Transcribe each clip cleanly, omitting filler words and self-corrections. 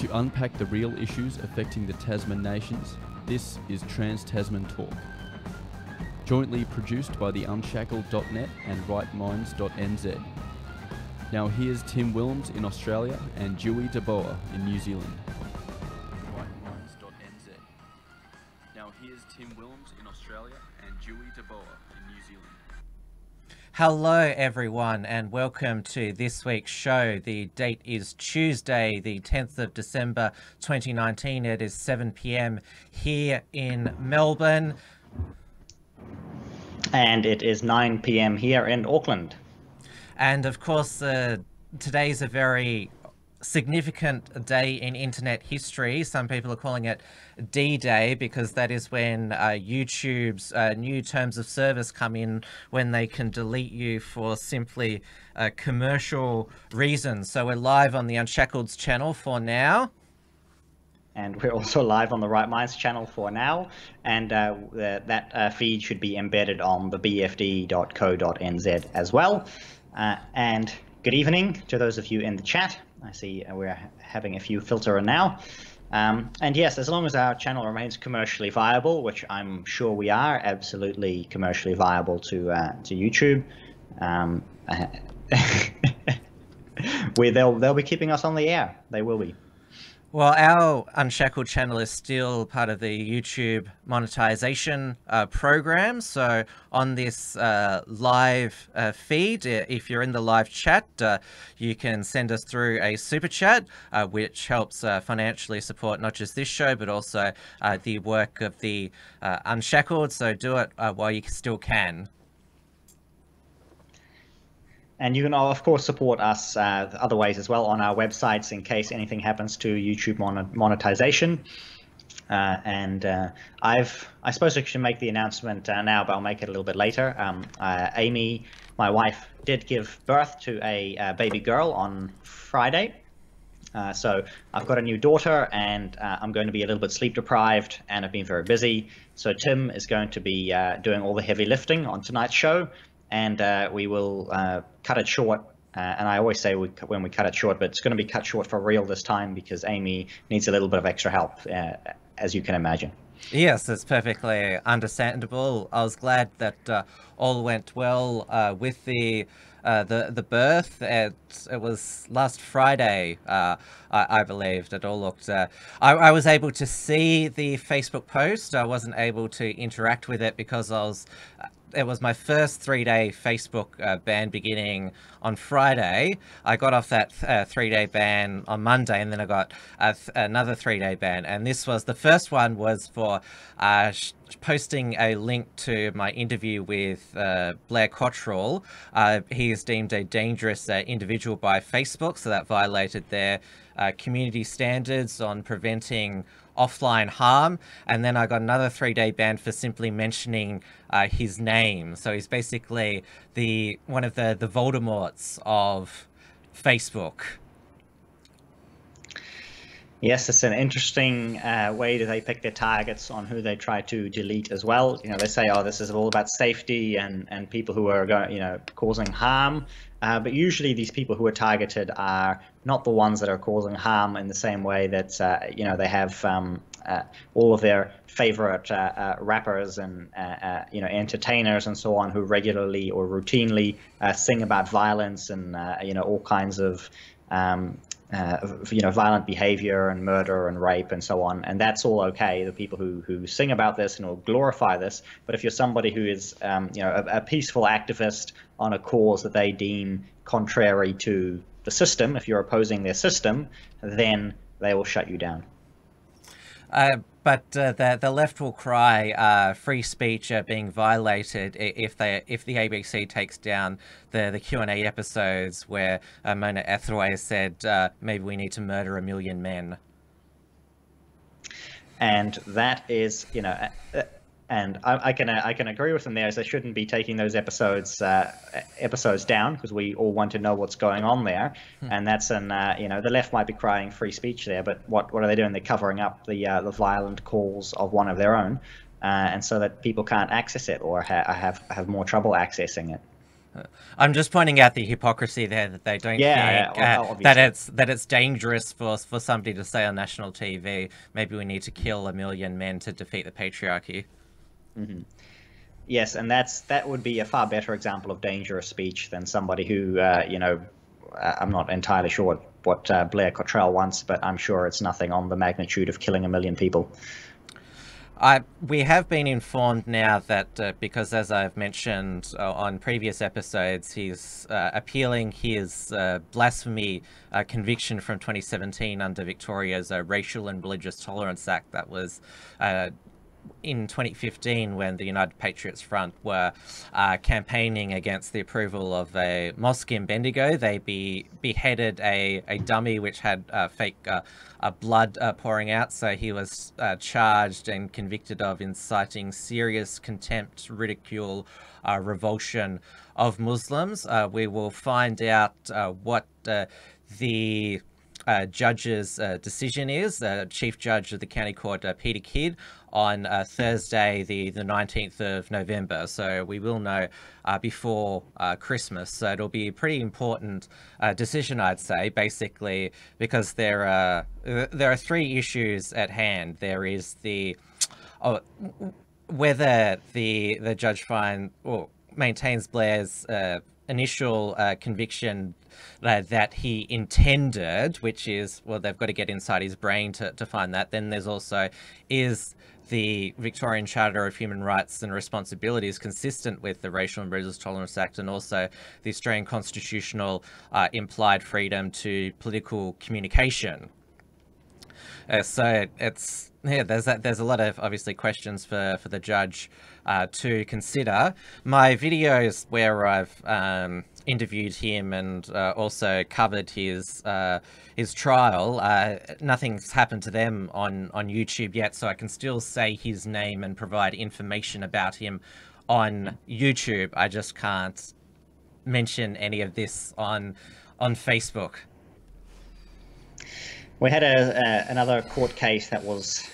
To unpack the real issues affecting the Tasman nations, this is Trans Tasman Talk. Jointly produced by the Unshackled.net and rightminds.nz. Now here's Tim Wilms in Australia and Dieuwe in New Zealand. Rightminds.nz. Now here's Tim Wilms in Australia and Dieuwe in New Zealand. Hello everyone and welcome to this week's show. The date is Tuesday, the 10th of December 2019. It is 7 p.m. here in Melbourne. And it is 9 p.m. here in Auckland. And of course, today's a very significant day in internet history. Some people are calling it D-Day because that is when YouTube's new terms of service come in, when they can delete you for simply commercial reasons. So we're live on the Unshackled's channel for now. And we're also live on the Right Minds channel for now. And that feed should be embedded on the bfd.co.nz as well. And good evening to those of you in the chat. I see we're having a few filter in now. And yes, as long as our channel remains commercially viable, which I'm sure we are, absolutely commercially viable to YouTube, they'll be keeping us on the air. They will be. Well, our Unshackled channel is still part of the YouTube monetization program. So on this live feed, if you're in the live chat, you can send us through a super chat, which helps financially support not just this show, but also the work of the Unshackled. So do it while you still can. And you can, of course, support us other ways as well on our websites in case anything happens to YouTube monetization. I suppose I should make the announcement now, but I'll make it a little bit later. Amy, my wife, did give birth to a baby girl on Friday. So I've got a new daughter, and I'm going to be a little bit sleep deprived, and I've been very busy. So Tim is going to be doing all the heavy lifting on tonight's show. And we will cut it short. And I always say when we cut it short, but it's going to be cut short for real this time because Amy needs a little bit of extra help, as you can imagine. Yes, it's perfectly understandable. I was glad that all went well with the birth. It was last Friday, I believe. It all looked. I was able to see the Facebook post. I wasn't able to interact with it because it was my first 3-day Facebook ban beginning on Friday. I got off that 3-day ban on Monday, and then I got another 3-day ban. And this was the first one was for posting a link to my interview with Blair Cottrell. He is deemed a dangerous individual by Facebook, so that violated their community standards on preventing offline harm. And then I got another 3-day ban for simply mentioning his name. So he's basically one of the Voldemorts of Facebook. Yes, it's an interesting way that they pick their targets on who they try to delete as well. You know, they say, oh, this is all about safety and people who are causing harm. But usually these people who are targeted are not the ones that are causing harm in the same way that, they have all of their favorite rappers and, entertainers and so on who regularly or routinely sing about violence and, all kinds of, violent behavior and murder and rape and so on. And that's all okay, the people who sing about this and will glorify this. But if you're somebody who is, a peaceful activist on a cause that they deem contrary to the system, if you're opposing their system, then they will shut you down. But the left will cry free speech being violated if the ABC takes down the Q&A episodes where Mona Ethraway said maybe we need to murder 1 million men. And that is, and I can agree with them there, as they shouldn't be taking those episodes down because we all want to know what's going on there. And that's the left might be crying free speech there, but what are they doing? They're covering up the violent calls of one of their own, and so that people can't access it or have more trouble accessing it. I'm just pointing out the hypocrisy there, that they don't think that it's dangerous for somebody to say on national TV, maybe we need to kill 1 million men to defeat the patriarchy. Mm-hmm. Yes, and that would be a far better example of dangerous speech than somebody who, I'm not entirely sure what Blair Cottrell wants, but I'm sure it's nothing on the magnitude of killing 1 million people. We have been informed now that because, as I've mentioned on previous episodes, he's appealing his blasphemy conviction from 2017 under Victoria's Racial and Religious Tolerance Act that was in 2015, when the United Patriots Front were campaigning against the approval of a mosque in Bendigo. They beheaded a dummy which had fake blood pouring out. So he was charged and convicted of inciting serious contempt, ridicule, revulsion of Muslims. We will find out what the judge's decision is, Chief Judge of the County Court, Peter Kidd, on Thursday, the 19th of November. So we will know before Christmas. So it'll be a pretty important decision, I'd say, basically, because there are 3 issues at hand. There is whether the judge finds or maintains Blair's initial conviction that he intended, which is, well, they've got to get inside his brain to find that. Then there's also, is the Victorian Charter of Human Rights and Responsibilities consistent with the Racial and Religious Tolerance Act, and also the Australian constitutional implied freedom to political communication. So it's, yeah, there's a lot of obviously questions for the judge to consider. My videos where I've interviewed him and also covered his trial, nothing's happened to them on YouTube yet, so I can still say his name and provide information about him on YouTube. I just can't mention any of this on Facebook. We had another court case that was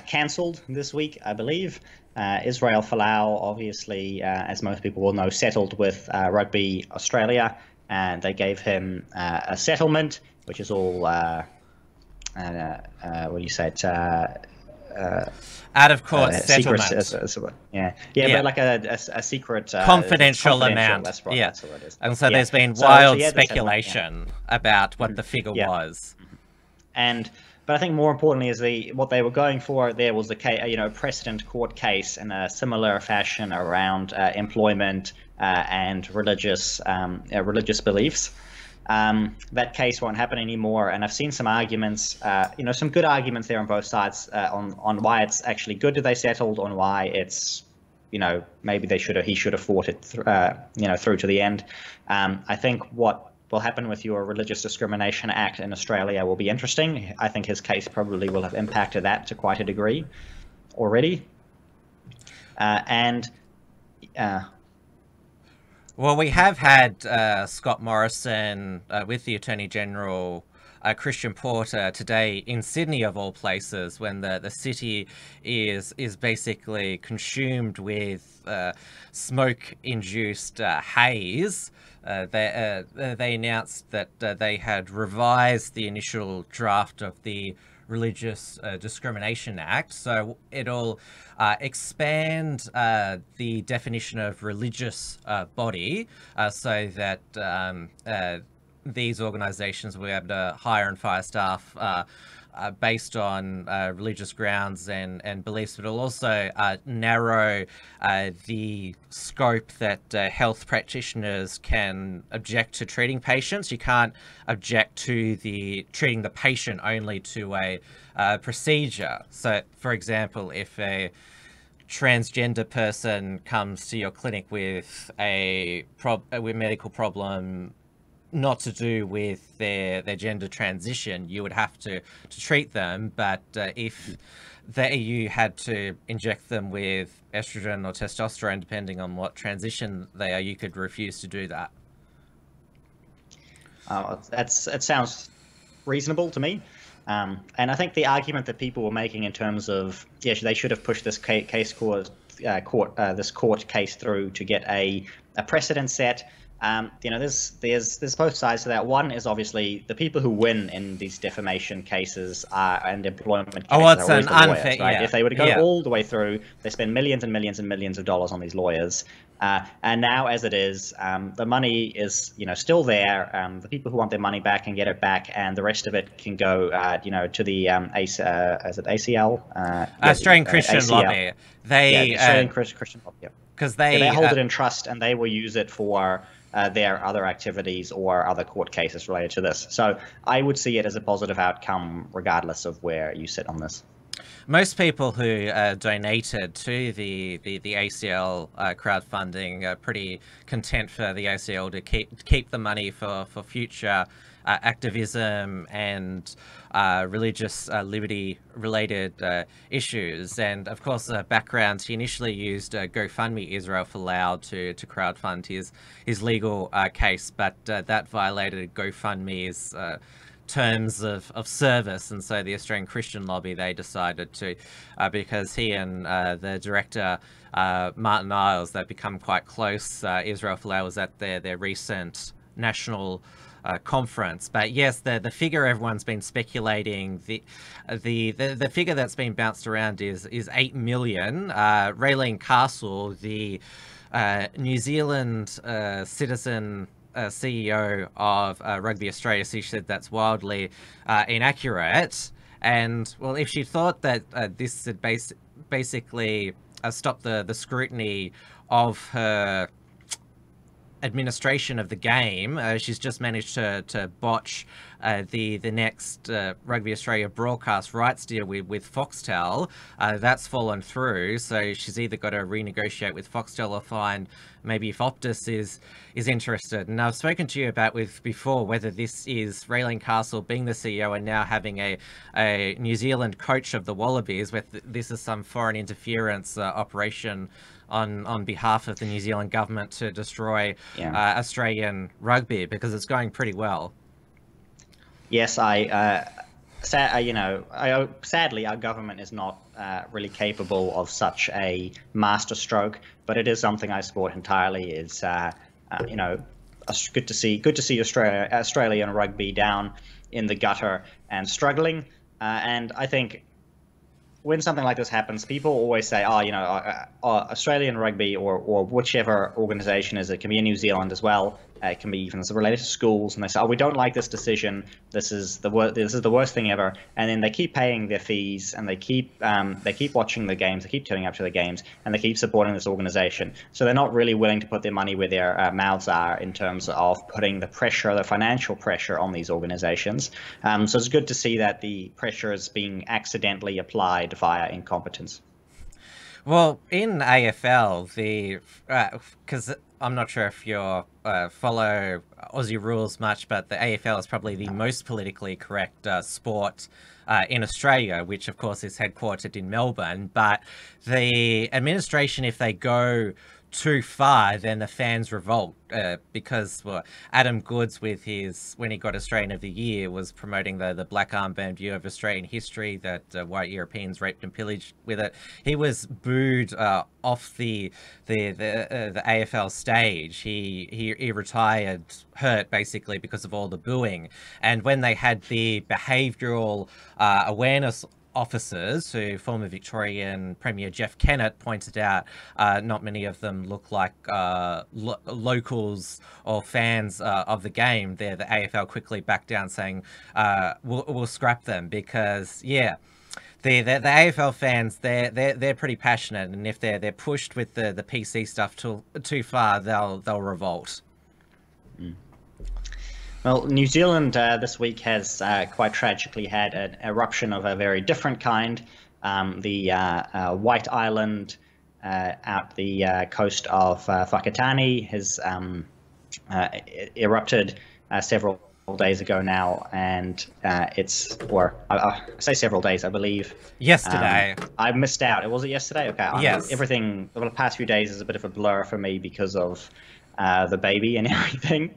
cancelled this week, I believe. Israel Folau, obviously, as most people will know, settled with Rugby Australia, and they gave him a settlement, which is all, what do you say, out of court settlement. But like a secret confidential amount. That's right. Yeah, that's what it is. And so there's been wild speculation about what the figure was. But I think more importantly is what they were going for there was a precedent court case in a similar fashion around employment and religious beliefs. That case won't happen anymore, and I've seen some arguments, some good arguments there on both sides on why it's actually good that they settled, on why it's, maybe he should have fought it through to the end. I think what will happen with your Religious Discrimination Act in Australia will be interesting. I think his case probably will have impacted that to quite a degree already. Well, we have had Scott Morrison with the Attorney General, Christian Porter, today in Sydney, of all places, when the city is basically consumed with smoke-induced haze. They announced that they had revised the initial draft of the Religious Discrimination Act, so it'll expand the definition of religious body so that these organisations will be able to hire and fire staff based on religious grounds and beliefs, but it'll also narrow the scope that health practitioners can object to treating patients. You can't object to treating the patient only to a procedure. So, for example, if a transgender person comes to your clinic with a medical problem not to do with their gender transition, you would have to treat them. But if you had to inject them with estrogen or testosterone, depending on what transition they are, you could refuse to do that. It sounds reasonable to me. And I think the argument that people were making in terms of, they should have pushed this court case through to get a precedent set. There's both sides to that. One is obviously the people who win in these defamation cases and employment cases are it's always an the lawyers, unfair, right? yeah. If they were to go Yeah. all the way through, they spend millions and millions and millions of dollars on these lawyers. And now, as it is, the money is, still there. The people who want their money back can get it back, and the rest of it can go, to the is it ACL? Australian Christian ACL. Lobby. They Australian Christian Lobby. because They hold it in trust, and they will use it for their other activities or other court cases related to this. So I would see it as a positive outcome, regardless of where you sit on this. Most people who donated to the ACL crowdfunding are pretty content for the ACL to keep the money for future activism and religious liberty related issues. And of course, background, he initially used GoFundMe Israel Folau to crowdfund his legal case, but that violated GoFundMe's terms of service, and so the Australian Christian Lobby, they decided to, because he and the director Martin Iles, they've become quite close. Israel Folau was at their recent national conference. But yes, the figure everyone's been speculating, the figure that's been bounced around is 8 million. Raylene Castle, the New Zealand citizen CEO of Rugby Australia, she said that's wildly inaccurate. And well, if she thought that this had basically stopped the scrutiny of her administration of the game, she's just managed to botch the next Rugby Australia broadcast rights deal with Foxtel. That's fallen through, so she's either got to renegotiate with Foxtel or find maybe if Optus is interested. And I've spoken to you about before whether this is Raylene Castle being the CEO and now having a New Zealand coach of the Wallabies, whether this is some foreign interference operation on behalf of the New Zealand government to destroy Australian rugby, because it's going pretty well. Yes, sadly, our government is not really capable of such a masterstroke, but it is something I support entirely. It's good to see Australian rugby down in the gutter and struggling, and I think when something like this happens, people always say, Australian rugby or whichever organization is, it can be in New Zealand as well. It can be even related to schools, and they say, we don't like this decision. This is the worst thing ever. And then they keep paying their fees, and they keep watching the games, they keep turning up to the games, and they keep supporting this organization. So they're not really willing to put their money where their mouths are in terms of putting the financial pressure on these organizations. So it's good to see that the pressure is being accidentally applied via incompetence. Well, in AFL, because I'm not sure if you follow Aussie rules much, but the AFL is probably the most politically correct sport in Australia, which of course is headquartered in Melbourne. But the administration, if they go too far, then the fans revolt, because Adam Goodes, when he got Australian of the Year, was promoting the black armband view of Australian history, that white Europeans raped and pillaged with it. He was booed off the AFL stage. He retired hurt, basically, because of all the booing. And when they had the behavioural awareness officers, who former Victorian Premier Jeff Kennett pointed out, not many of them look like locals or fans of the game. The AFL quickly backed down, saying we'll scrap them, because the AFL fans, they're pretty passionate, and if they're pushed with the PC stuff too far, they'll revolt. Well, New Zealand this week has quite tragically had an eruption of a very different kind. The White Island out the coast of Whakatane has erupted several days ago now, and I say several days, I believe. Yesterday. I missed out. Was it yesterday? Okay. Yes. Everything over the past few days is a bit of a blur for me because of the baby and everything.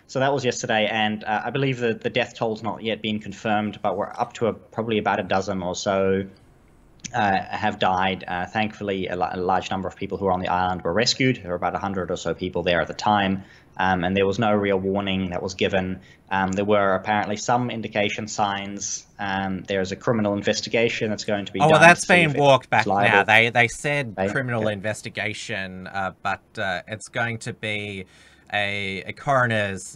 So that was yesterday, and I believe the death toll's not yet been confirmed, but we're up to probably about a dozen or so have died. Thankfully, a large number of people who were on the island were rescued. There were about 100 or so people there at the time. and there was no real warning that was given. There were apparently some indication signs. There's a criminal investigation that's going to be done. Well, that's been walked back now. They said criminal investigation, but it's going to be a coroner's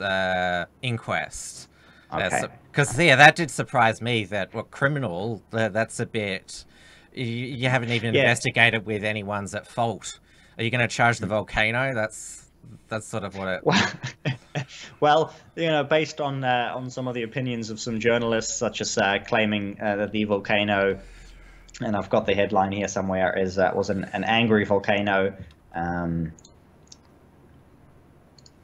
inquest. Okay. Because that did surprise me. That criminal. That's a bit. You haven't even investigated with anyone's at fault. Are you going to charge the volcano? That's sort of what it. Well, based on some of the opinions of some journalists, such as claiming that the volcano, and I've got the headline here somewhere, was an angry volcano.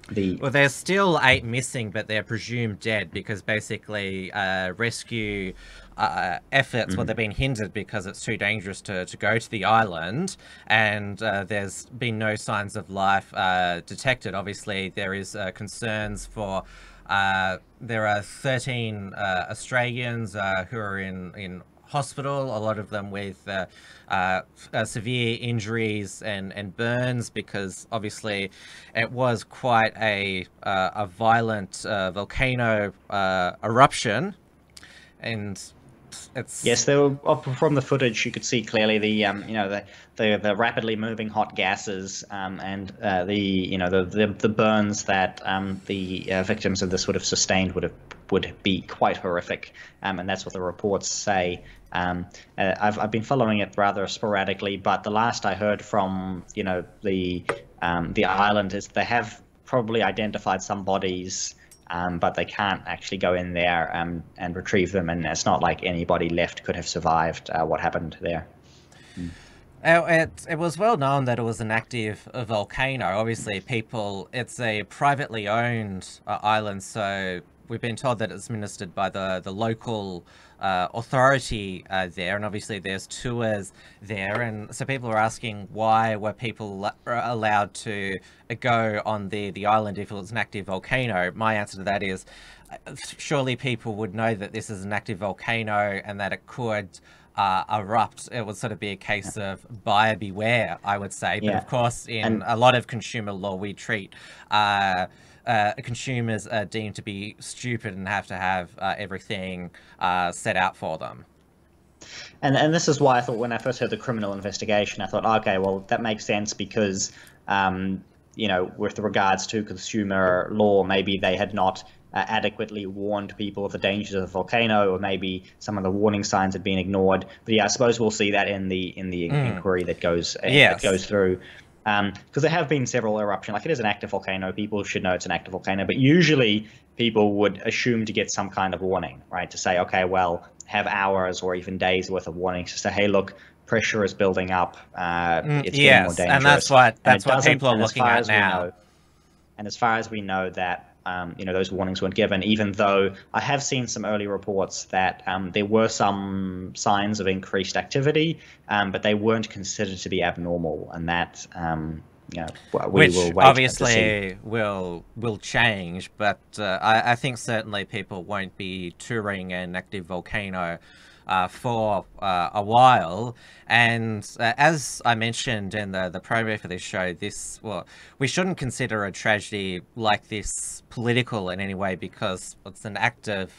Well, there's still 8 missing, but they're presumed dead because basically rescue efforts, they've been hindered because it's too dangerous to go to the island, and there's been no signs of life detected. Obviously, there is concerns for there are 13 Australians who are in hospital, a lot of them with severe injuries and burns, because obviously it was quite a violent volcano eruption, and it's... Yes, there were, from the footage you could see clearly the rapidly moving hot gases, and the burns that the victims of this would have sustained would be quite horrific, and that's what the reports say. I've been following it rather sporadically, but the last I heard from the island is they have probably identified some bodies, but they can't actually go in there and retrieve them, and it's not like anybody left could have survived what happened there. It was well known that it was an active volcano. Obviously, it's a privately owned island, so we've been told that it's administered by the local authority there, and obviously there's tours there, and so people are asking why were people allowed to go on the island if it was an active volcano. My answer to that is surely people would know that this is an active volcano and that it could erupt. It would sort of be a case of buyer beware, I would say. But of course, in a lot of consumer law, we treat consumers are deemed to be stupid and have to have everything set out for them. And this is why I thought, when I first heard the criminal investigation, I thought, okay, well, that makes sense because, with regards to consumer law, maybe they had not adequately warned people of the dangers of the volcano, or maybe some of the warning signs had been ignored. But yeah, I suppose we'll see that in the inquiry that goes through. Because there have been several eruptions. Like, it is an active volcano. People should know it's an active volcano. But usually people would assume to get some kind of warning, right? To say, okay, well, have hours or even days worth of warnings to say, hey, look, pressure is building up. It's getting more dangerous. And that's what people are looking at now. And as far as we know that, those warnings weren't given, even though I have seen some early reports that there were some signs of increased activity, but they weren't considered to be abnormal, and that we will wait obviously will change. But I think certainly people won't be touring an active volcano for a while. And as I mentioned in the promo for this show, we shouldn't consider a tragedy like this political in any way, because it's an act of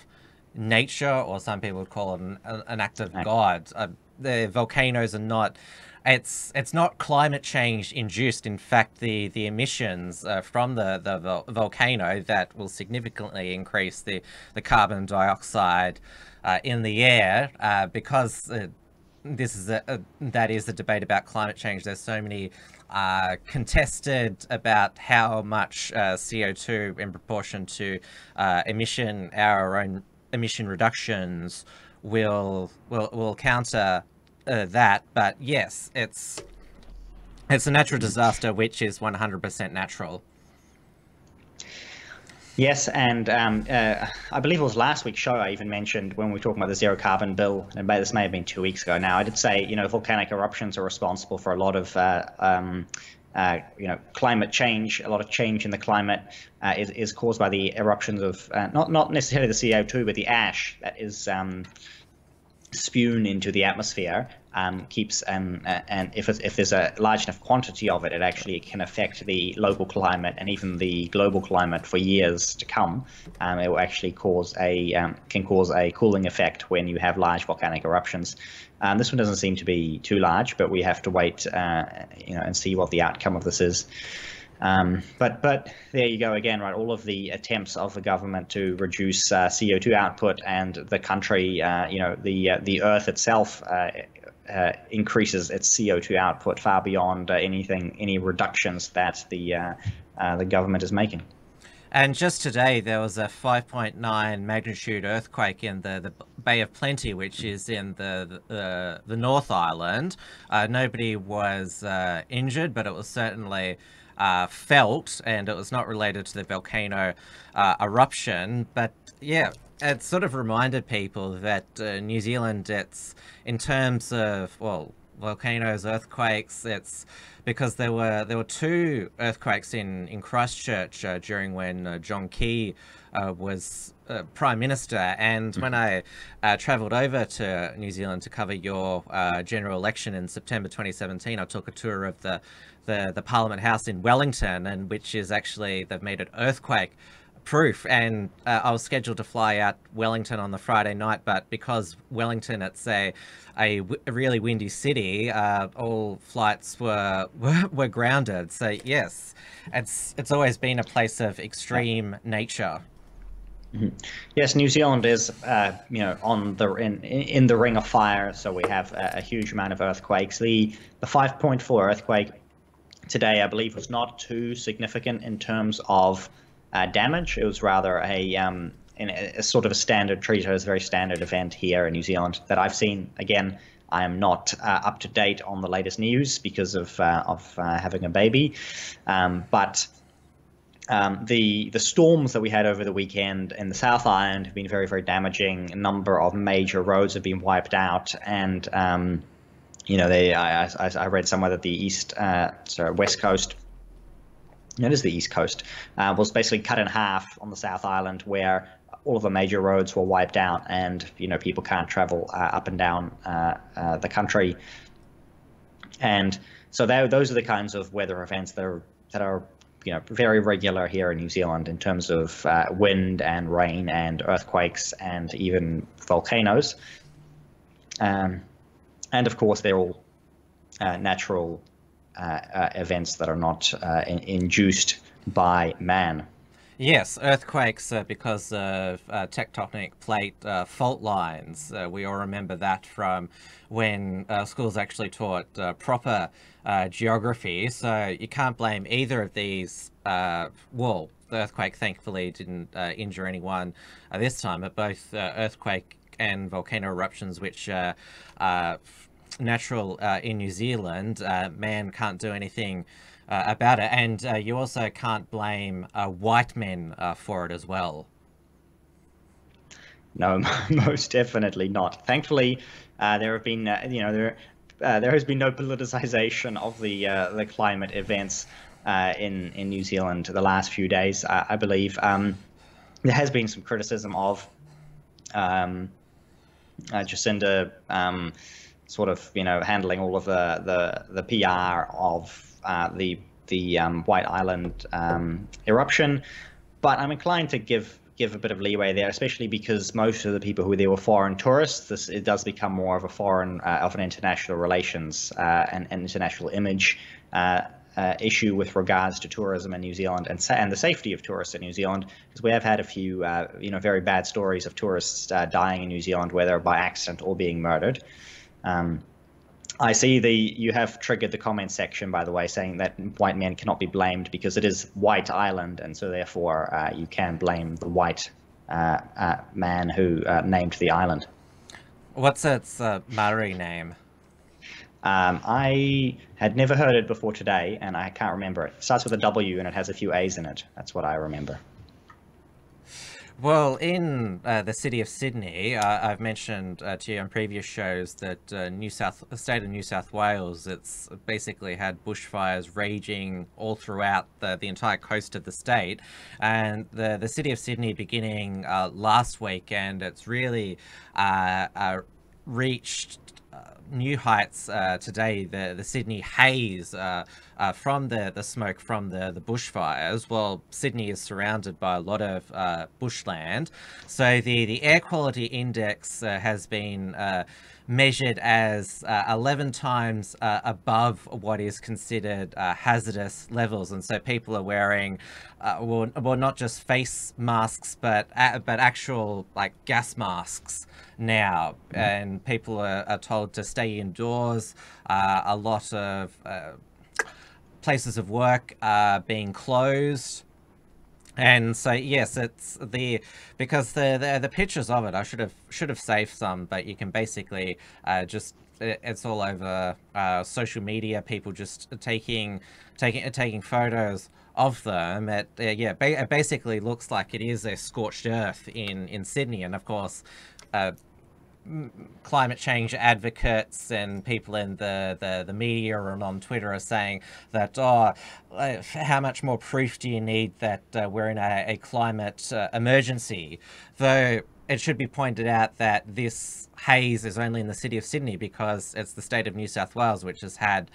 nature, or some people would call it an act of God. The volcanoes are not... It's not climate change induced. In fact, the emissions from the volcano that will significantly increase the carbon dioxide in the air, because that is the debate about climate change. There's so many contested about how much CO2 in proportion to our own emission reductions will counter that. But yes, it's a natural disaster which is 100% natural. Yes, and I believe it was last week's show I even mentioned, when we were talking about the zero carbon bill, and this may have been 2 weeks ago now, I did say, volcanic eruptions are responsible for a lot of climate change. A lot of change in the climate is caused by the eruptions of not necessarily the CO2, but the ash that is spewed into the atmosphere. keeps and if there's a large enough quantity of it, it actually can affect the local climate and even the global climate for years to come. It will actually can cause a cooling effect when you have large volcanic eruptions. This one doesn't seem to be too large, but we have to wait, and see what the outcome of this is. But there you go again, right? All of the attempts of the government to reduce CO2 output, and the country, the Earth itself increases its CO2 output far beyond any reductions that the government is making. And just today, there was a 5.9 magnitude earthquake in the Bay of Plenty, which is in the North Island. Nobody was injured, but it was certainly felt, and it was not related to the volcano eruption. But yeah, it sort of reminded people that New Zealand, it's in terms of, well, volcanoes, earthquakes, it's because there were two earthquakes in Christchurch during when John Key was Prime Minister. And when I travelled over to New Zealand to cover your general election in September 2017, I took a tour of the Parliament House in Wellington, and which is actually, they've made it earthquake proof. And I was scheduled to fly out Wellington on the Friday night, but because Wellington, it's a really windy city, all flights were grounded. So yes, it's always been a place of extreme nature. Mm-hmm. Yes, New Zealand is on in the ring of fire, so we have a huge amount of earthquakes. The 5.4 earthquake today, I believe, was not too significant in terms of damage. It was rather a sort of a standard treat. It was a very standard event here in New Zealand that I've seen. Again, I am not up to date on the latest news because of having a baby, but the storms that we had over the weekend in the South Island have been very, very damaging. A number of major roads have been wiped out, and I read somewhere that the west coast. It is the east coast, was basically cut in half on the South Island, where all of the major roads were wiped out, and people can't travel up and down the country. And so those are the kinds of weather events that are very regular here in New Zealand in terms of wind and rain and earthquakes and even volcanoes. And of course, they're all natural events that are not induced by man. Yes, earthquakes because of tectonic plate fault lines. We all remember that from when schools actually taught proper geography. So you can't blame either of these. Well, the earthquake thankfully didn't injure anyone this time, but both earthquake and volcano eruptions, which natural in New Zealand, man can't do anything about it. And you also can't blame white men for it as well. No, most definitely not. Thankfully, there have been, there has been no politicization of the climate events in New Zealand the last few days. I believe there has been some criticism of Jacinda sort of handling all of the PR of the White Island eruption, but I'm inclined to give a bit of leeway there, especially because most of the people who were there were foreign tourists. It does become more of an international relations and international image issue with regards to tourism in New Zealand and the safety of tourists in New Zealand, because we have had a few very bad stories of tourists dying in New Zealand, whether by accident or being murdered. I see you have triggered the comment section, by the way, saying that white men cannot be blamed because it is White Island, and so therefore you can blame the white man who named the island. What's its Maori name? I had never heard it before today, and I can't remember it. It starts with a W and it has a few A's in it. That's what I remember. Well, in the city of Sydney, I've mentioned to you on previous shows that the state of New South Wales, it's basically had bushfires raging all throughout the entire coast of the state, and the city of Sydney beginning last week, and it's really reached new heights today, the Sydney haze from the smoke from the bushfires. Well, Sydney is surrounded by a lot of bushland, so the air quality index has been measured as 11 times above what is considered hazardous levels, and so people are wearing well not just face masks but actual like gas masks now, and people are told to stay indoors. A lot of places of work are being closed. And so yes, it's because the pictures of it, I should have saved some, but you can basically just it's all over social media. People just taking photos of them. It basically looks like it is a scorched earth in Sydney, and of course, climate change advocates and people in the media and on Twitter are saying that, how much more proof do you need that we're in a climate emergency? Though it should be pointed out that this haze is only in the city of Sydney because it's the state of New South Wales which has had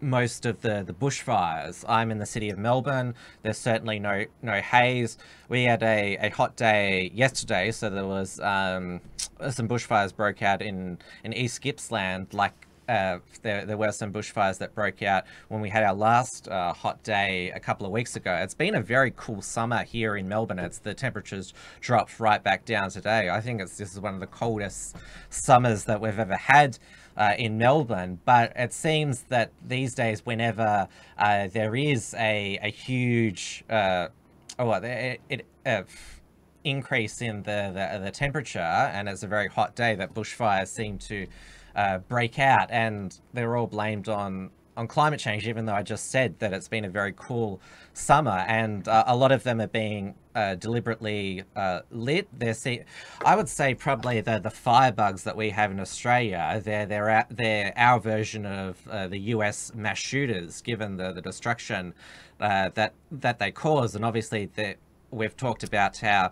most of the bushfires. I'm in the city of Melbourne. There's certainly no haze. We had a hot day yesterday, so there was some bushfires broke out in East Gippsland. Like there were some bushfires that broke out when we had our last hot day a couple of weeks ago. It's been a very cool summer here in Melbourne. The temperatures dropped right back down today. I think this is one of the coldest summers that we've ever had in Melbourne, but it seems that these days, whenever there is a huge increase in the temperature, and it's a very hot day, that bushfires seem to break out, and they're all blamed on climate change, even though I just said that it's been a very cool summer, and a lot of them are being deliberately lit. I would say probably the firebugs that we have in Australia, they're our version of the US mass shooters, given the destruction that they cause. And obviously we've talked about how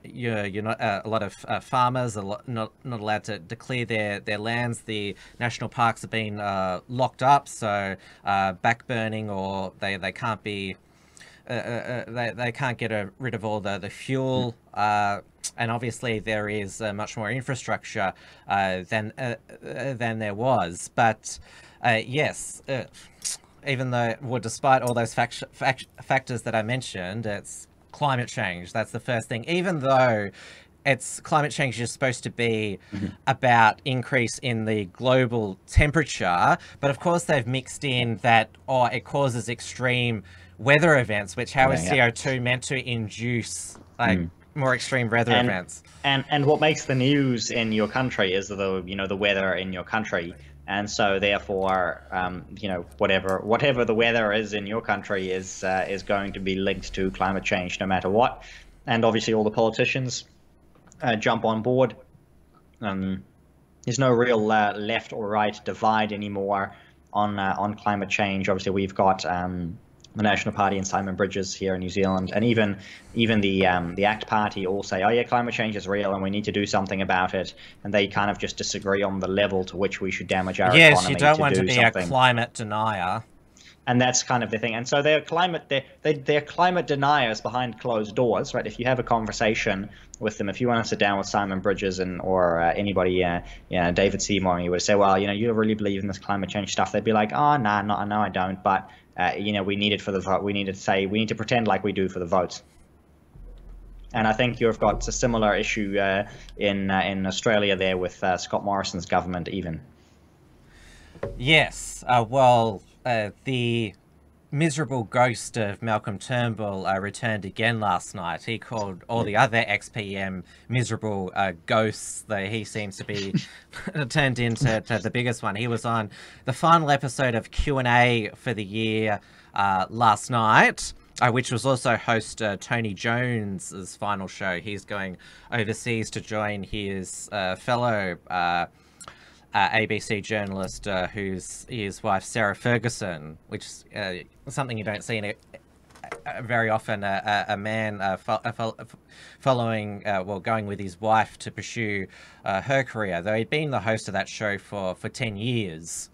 you're not a lot of farmers are not allowed to declare their lands. The national parks have been locked up, so backburning, or they can't be they can't get rid of all the fuel, and obviously there is much more infrastructure than there was. But yes, even though, well, despite all those factors that I mentioned, it's climate change. That's the first thing. Even though climate change is supposed to be about increase in the global temperature, but of course they've mixed in that it causes extreme weather events, which how is CO2 meant to induce more extreme weather events? And what makes the news in your country is the weather in your country. And so therefore, whatever the weather is in your country is going to be linked to climate change no matter what. And obviously all the politicians jump on board. There's no real left or right divide anymore on climate change. Obviously we've got the National Party and Simon Bridges here in New Zealand, and even the ACT Party all say, oh yeah, climate change is real and we need to do something about it, and they kind of just disagree on the level to which we should damage our economy. Yes, you don't want to be a climate denier. And that's kind of the thing. And so they're climate deniers behind closed doors, right? If you have a conversation with them, if you want to sit down with Simon Bridges or anybody, David Seymour, and you would say, well, you really believe in this climate change stuff, they'd be like, oh, no, I don't, but we need it for the vote. We need to pretend like we do for the votes. And I think you've got a similar issue in Australia there with Scott Morrison's government even. Yes, the miserable ghost of Malcolm Turnbull returned again last night. He called all the other ex-PM miserable ghosts. He seems to be turned into the biggest one. He was on the final episode of Q&A for the year last night, which was also host Tony Jones's final show. He's going overseas to join his fellow ABC journalist, who's his wife Sarah Ferguson, which is something you don't see very often a man following, well, going with his wife to pursue her career, though he'd been the host of that show for 10 years.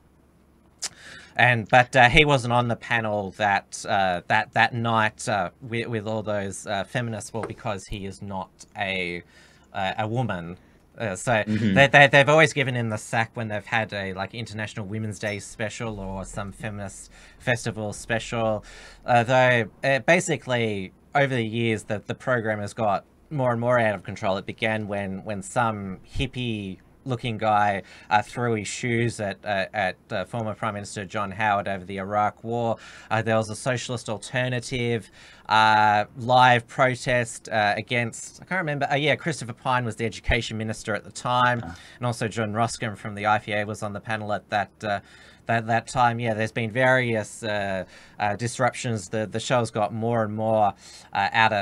But he wasn't on the panel that night with all those feminists, well, because he is not a woman. So they've always given him the sack when they've had a International Women's Day special or some feminist festival special. Though basically over the years the program has got more and more out of control. It began when some hippie looking guy threw his shoes at former Prime Minister John Howard over the Iraq War. There was a socialist alternative live protest against, I can't remember, Christopher Pyne was the education minister at the time, and also John Ruscombe from the IPA was on the panel at that time. Yeah, there's been various disruptions. The show's got more and more out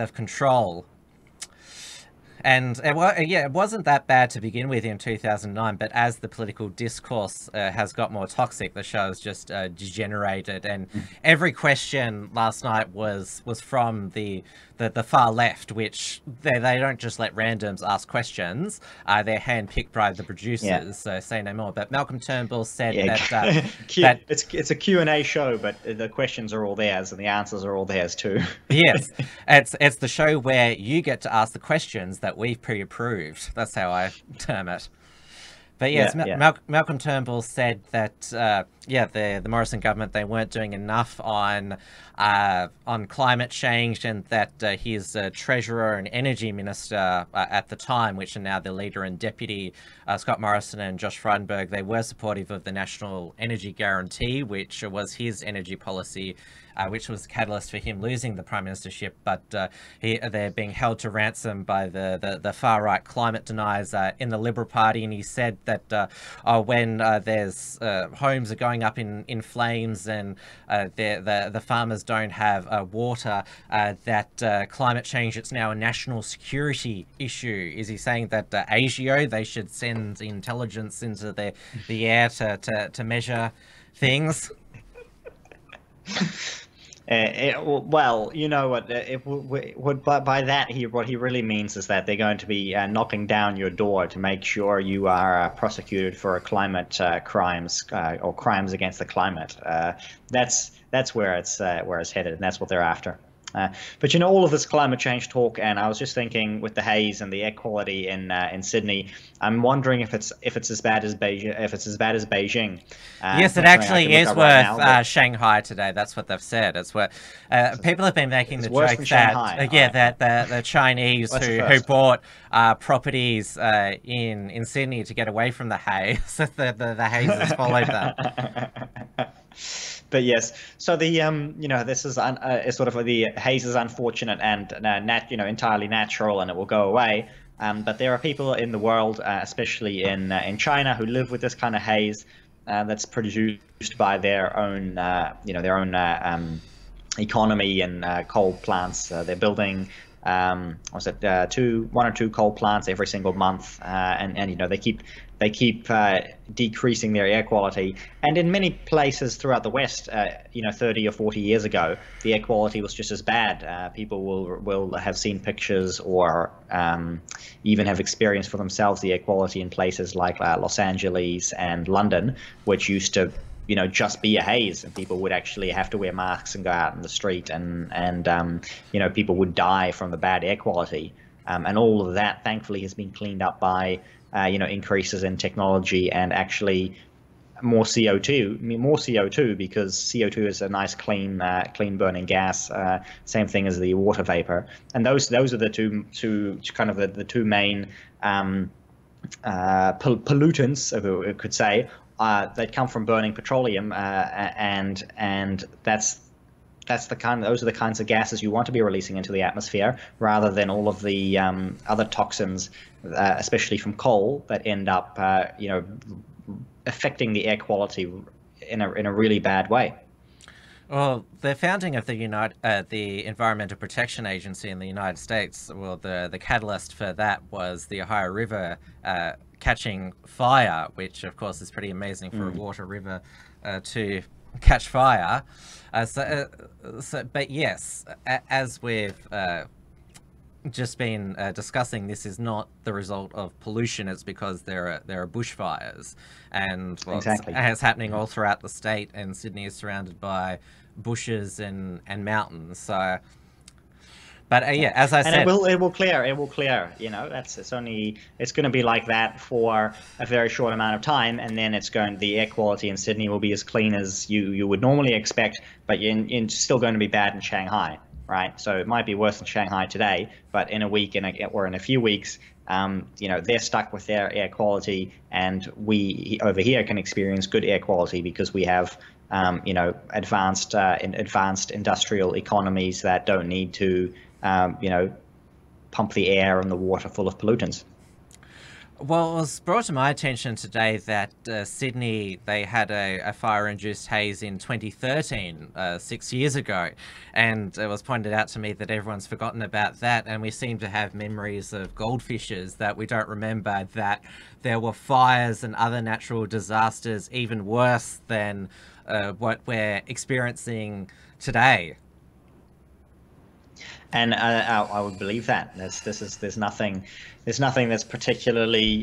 of control. And it wasn't that bad to begin with in 2009, but as the political discourse has got more toxic, the show's just degenerated. And every question last night was from the far left, which they don't just let randoms ask questions. They're handpicked by the producers, so say no more. But Malcolm Turnbull said that it's a Q&A show, but the questions are all theirs and the answers are all theirs too. Yes, it's the show where you get to ask the questions that we've pre-approved. That's how I term it. But yes, Malcolm Turnbull said that the Morrison government, they weren't doing enough on climate change, and that his treasurer and energy minister at the time, which are now the leader and deputy, Scott Morrison and Josh Frydenberg, they were supportive of the National Energy Guarantee, which was his energy policy, which was the catalyst for him losing the prime ministership. But they're being held to ransom by the far right climate deniers in the Liberal Party. And he said that when there's homes are going up in flames and the farmers don't have water, that climate change, it's now a national security issue. Is he saying that ASIO, they should send intelligence into the air to measure things? Well, you know what? By that, what he really means is that they're going to be knocking down your door to make sure you are prosecuted for climate crimes or crimes against the climate. That's where it's headed, and that's what they're after. But you know, all of this climate change talk, and I was just thinking with the haze and the air quality in Sydney, I'm wondering if it's as bad as Beijing. Yes, it actually is worth Shanghai today. That's what they've said. It's what people have been making the joke that that the Chinese who bought properties in Sydney to get away from the haze, the haze has followed them. But yes, so the this is sort of the haze is unfortunate and entirely natural, and it will go away. But there are people in the world, especially in China, who live with this kind of haze that's produced by their own economy and coal plants. They're building one or two coal plants every single month, and they keep decreasing their air quality. And in many places throughout the West, 30 or 40 years ago, the air quality was just as bad. People will have seen pictures or even have experienced for themselves the air quality in places like Los Angeles and London, which used to just be a haze, and people would actually have to wear masks and go out in the street, and people would die from the bad air quality. And all of that, thankfully, has been cleaned up by increases in technology and actually more CO2, because CO2 is a nice clean burning gas. Same thing as the water vapor, and those are the two main pollutants, we could say, that come from burning petroleum, and those are the kinds of gases you want to be releasing into the atmosphere, rather than all of the other toxins, especially from coal, that end up affecting the air quality in a really bad way. Well, the founding of the Environmental Protection Agency in the United States, well, the catalyst for that was the Ohio River catching fire, which of course is pretty amazing for a water river to catch fire. But yes, as we've just been discussing, this is not the result of pollution. It's because there are bushfires, and well, Exactly. it's happening all throughout the state, and Sydney is surrounded by bushes and mountains. So, but yeah, as I said, it will clear. It will clear. You know, it's going to be like that for a very short amount of time, and then the air quality in Sydney will be as clean as you would normally expect, but it's still going to be bad in Shanghai. Right, so it might be worse in Shanghai today, but in a week or in a few weeks, they're stuck with their air quality, and we over here can experience good air quality because we have, advanced industrial economies that don't need to, pump the air and the water full of pollutants. Well, it was brought to my attention today that Sydney, they had a fire-induced haze in 2013, 6 years ago, and it was pointed out to me that everyone's forgotten about that, and we seem to have memories of goldfishes, that we don't remember that there were fires and other natural disasters even worse than what we're experiencing today. And I would believe that there's nothing that's particularly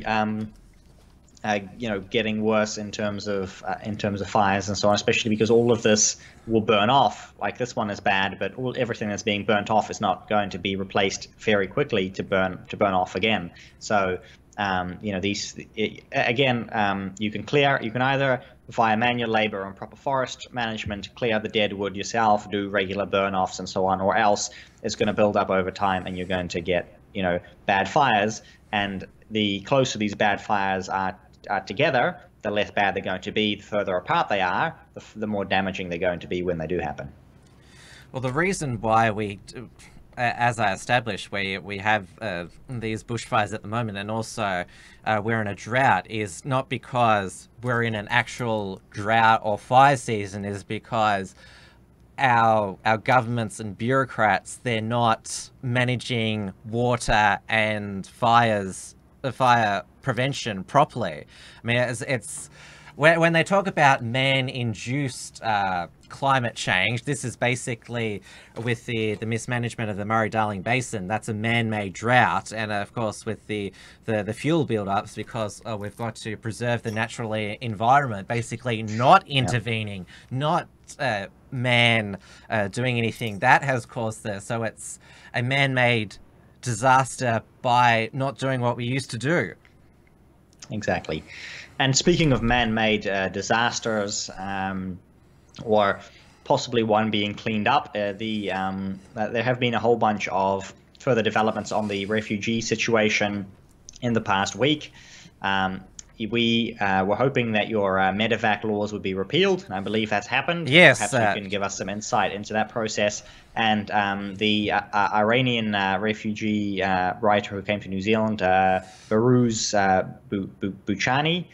getting worse in terms of fires and so on, especially because all of this will burn off. Like, this one is bad, but everything that's being burnt off is not going to be replaced very quickly to burn off again. So you can either via manual labor and proper forest management clear the dead wood yourself, do regular burn offs and so on, or else it's going to build up over time and you're going to get bad fires. And the closer these bad fires are together, the less bad they're going to be. The further apart they are, the more damaging they're going to be when they do happen. Well, the reason why we, as I established, we have these bushfires at the moment, and also we're in a drought, is not because we're in an actual drought or fire season, is because our governments and bureaucrats, they're not managing water and fire prevention properly. I mean, it's when they talk about man-induced climate change, this is basically with the mismanagement of the Murray-Darling Basin. That's a man-made drought, and of course with the fuel build-ups, because we've got to preserve the natural environment, basically not intervening, not man doing anything. That has caused this. So it's a man-made disaster by not doing what we used to do. Exactly. And speaking of man-made disasters, or possibly one being cleaned up, there have been a whole bunch of further developments on the refugee situation in the past week. We were hoping that your medevac laws would be repealed, and I believe that's happened. Yes. Perhaps you can give us some insight into that process. And the Iranian refugee writer who came to New Zealand, Behrouz Boochani,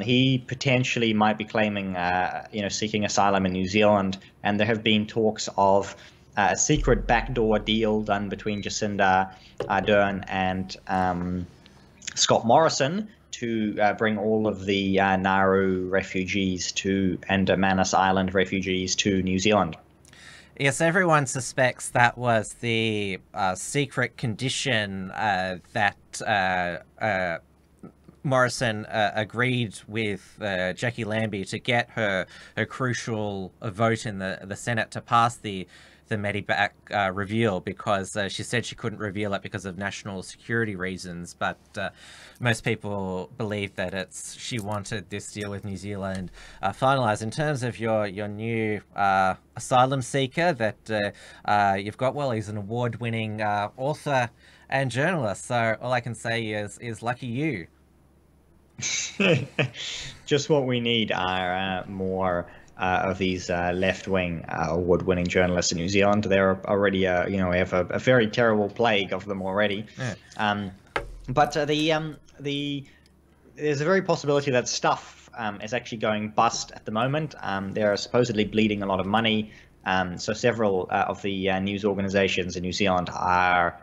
he potentially might be claiming, seeking asylum in New Zealand. And there have been talks of a secret backdoor deal done between Jacinda Ardern and Scott Morrison to bring all of the Nauru refugees and Manus Island refugees to New Zealand. Yes, everyone suspects that was the secret condition that Morrison agreed with Jackie Lambie to get her crucial vote in the Senate to pass the medevac reveal, because she said she couldn't reveal it because of national security reasons, but most people believe that she wanted this deal with New Zealand finalised. In terms of your new asylum seeker that you've got, well, he's an award-winning author and journalist, so all I can say is lucky you. Just what we need are more of these left-wing award-winning journalists in New Zealand. They're already, we have a very terrible plague of them already. Yeah. But there's a very possibility that stuff is actually going bust at the moment. They're supposedly bleeding a lot of money. So several of the news organizations in New Zealand are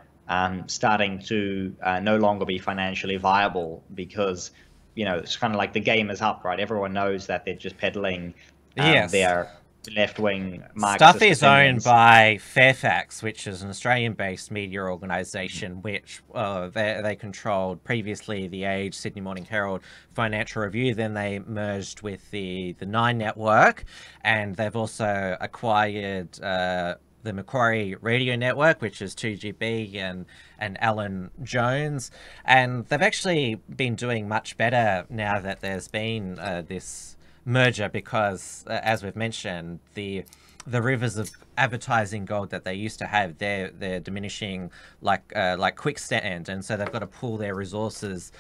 starting to no longer be financially viable, because it's kind of like the game is up, right? Everyone knows that they're just peddling Yes. their left-wing Marxist Stuff is owned opinions. by Fairfax, which is an Australian-based media organisation, which they controlled previously the Age, Sydney Morning Herald, Financial Review. Then they merged with the Nine Network, and they've also acquired the Macquarie Radio Network, which is 2GB and Alan Jones, and they've actually been doing much better now that there's been this merger, because as we've mentioned, the rivers of advertising gold that they used to have, they're diminishing like quicksand, and so they've got to pool their resources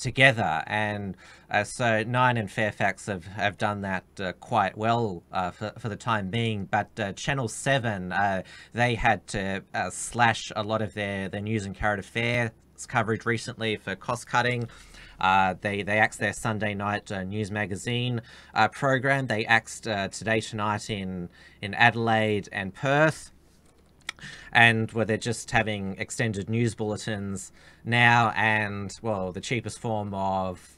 together, and so Nine and Fairfax have done that quite well for the time being. But Channel 7, they had to slash a lot of their news and current affairs coverage recently for cost cutting. They axed their Sunday night news magazine program. They axed Today Tonight in Adelaide and Perth, and where they're just having extended news bulletins now. And well, the cheapest form of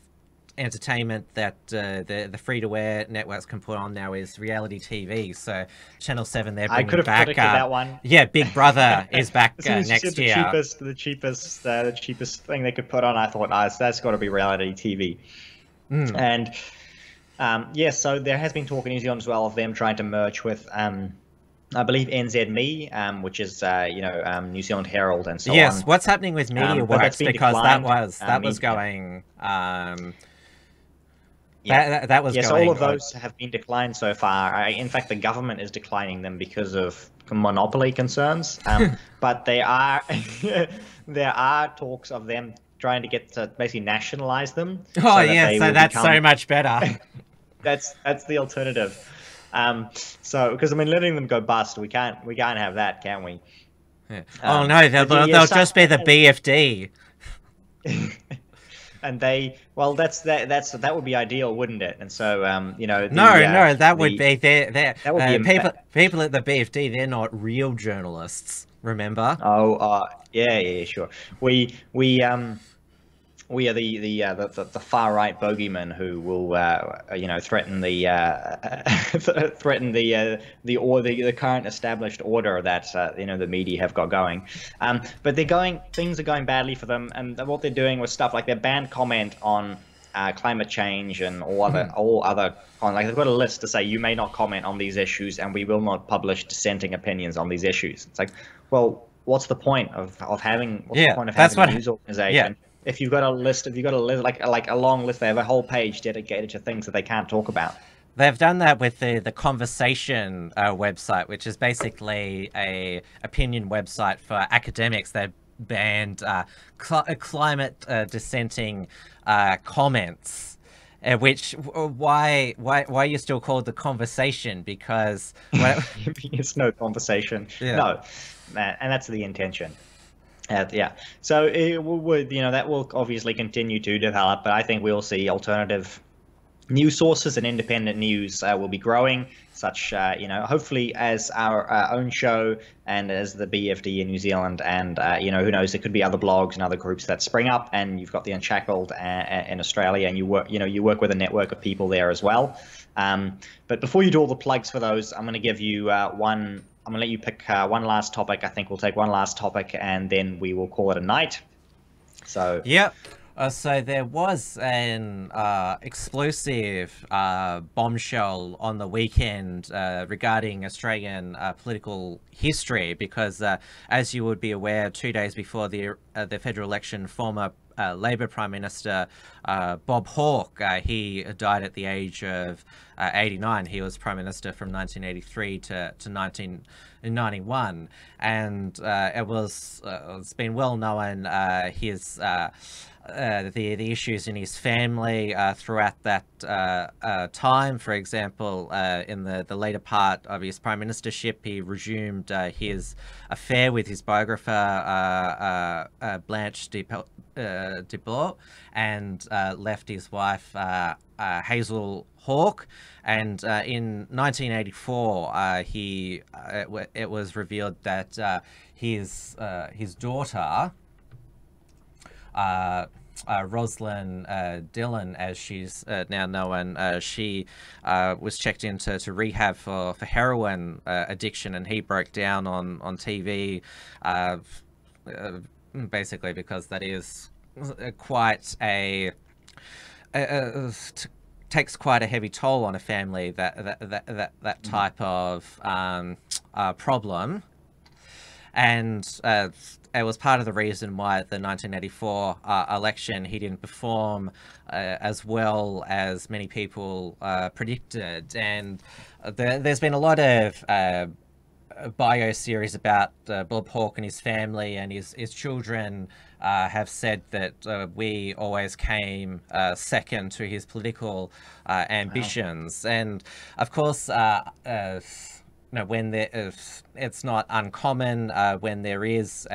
entertainment that the free-to-air networks can put on now is reality TV. So Channel 7, they're bringing I could have back predicted that one. Yeah, Big Brother is back As soon as you next said year. The cheapest thing they could put on, I thought, that's got to be reality TV. And yes, so there has been talk in New Zealand as well of them trying to merge with I believe NZME, which is New Zealand Herald and so on. Yes, what's happening with Media but that's Works, been because declined. that was going Yeah. that was yes, going all of those have been declined so far. In fact, the government is declining them because of monopoly concerns. But there are talks of them trying to get to basically nationalize them. Oh yes, so that's so much better. That's the alternative. So because I mean, letting them go bust, we can't have that, can we? Yeah. Oh no, they'll just be the BFD. And that would be ideal, wouldn't it? And so that would be that would be people at the BFD. They're not real journalists, remember? Oh, yeah, sure. We are the far right bogeymen who will threaten the current established order that the media have got going. But things are going badly for them, and what they're doing with stuff like they banned comment on climate change and all other like they've got a list to say you may not comment on these issues, and we will not publish dissenting opinions on these issues. It's like, well, what's the point of having a news organization? Yeah. If you've got a list, like a long list, they have a whole page dedicated to things that they can't talk about. They've done that with the Conversation website, which is basically a opinion website for academics. They've banned climate dissenting comments. Why you still called the Conversation? Because it's no conversation. Yeah. No, and that's the intention. So that will obviously continue to develop, but I think we'll see alternative news sources and independent news will be growing, such hopefully as our own show and as the BFD in New Zealand, and who knows, there could be other blogs and other groups that spring up, and you've got the Unshackled in Australia, and you work with a network of people there as well. But before you do all the plugs for those, I'm going to give you one. I'm going to let you pick one last topic. I think we'll take one last topic, and then we will call it a night. So yep. So there was an explosive bombshell on the weekend regarding Australian political history, because as you would be aware, 2 days before the federal election, former Labor Prime Minister Bob Hawke, he died at the age of 89. He was Prime Minister from 1983 to 1991, and it's been well known his the issues in his family throughout that time. For example, in the later part of his prime ministership, he resumed his affair with his biographer Blanche Debord, and left his wife Hazel Hawke. And in 1984, it was revealed that his daughter Rosalind Dillon, as she's now known, she was checked into rehab for heroin addiction, and he broke down on TV, basically because that is quite takes quite a heavy toll on a family, that type of problem. And it was part of the reason why at the 1984 election he didn't perform as well as many people predicted. And there's been a lot of bio series about Bob Hawke and his family, and his children have said that we always came second to his political ambitions. Wow. And of course, when it's not uncommon when there is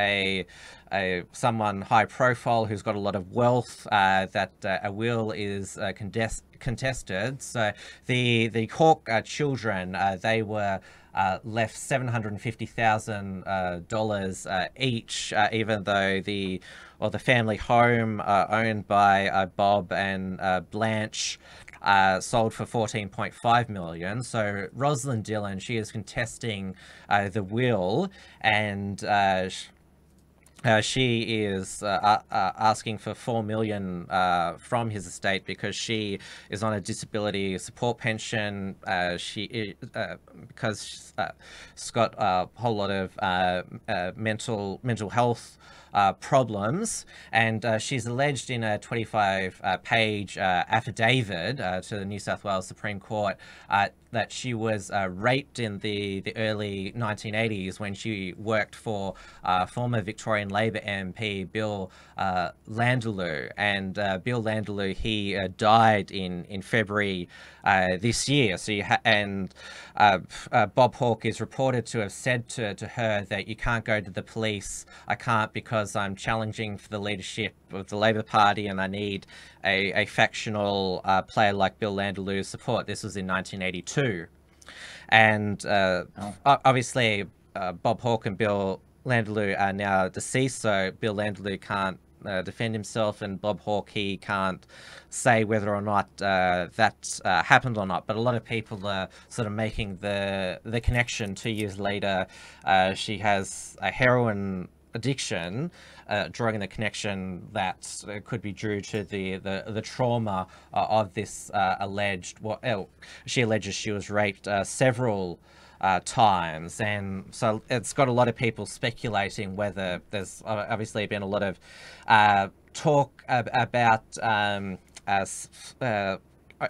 someone high profile who's got a lot of wealth that a will is contested. So the Hawke children, they were left $750,000 each, even though the family home owned by Bob and Blanche sold for $14.5 million. So Rosalind Dillon, she is contesting the will, and she is asking for $4 million from his estate because she is on a disability support pension. Because she's got a whole lot of mental health problems, and she's alleged in a 25-page affidavit to the New South Wales Supreme Court that she was raped in the early 1980s when she worked for former Victorian Labor MP Bill Landaloo. And Bill Landaloo, he died in February this year. So Bob Hawke is reported to have said to her that you can't go to the police. I can't because I'm challenging for the leadership of the Labor Party, and I need a factional player like Bill Landaloo's support. This was in 1982. And obviously Bob Hawke and Bill Landaloo are now deceased, so Bill Landaloo can't defend himself, and Bob Hawke, he can't say whether or not that happened or not. But a lot of people are sort of making the connection 2 years later. She has a heroin addiction, drawing the connection that could be due to the trauma of this alleged. She alleges she was raped several times, and so it's got a lot of people speculating whether there's obviously been a lot of talk about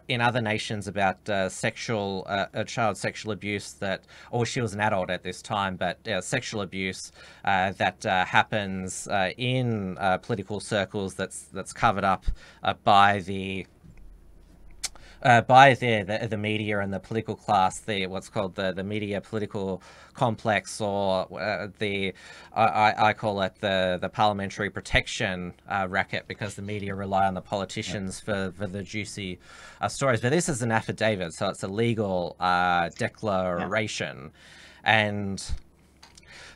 in other nations about child sexual abuse or she was an adult at this time, but sexual abuse that happens in political circles that's covered up by the media and the political class, what's called the media political complex, or I call it the parliamentary protection racket, because the media rely on the politicians for the juicy stories. But this is an affidavit, so it's a legal declaration, and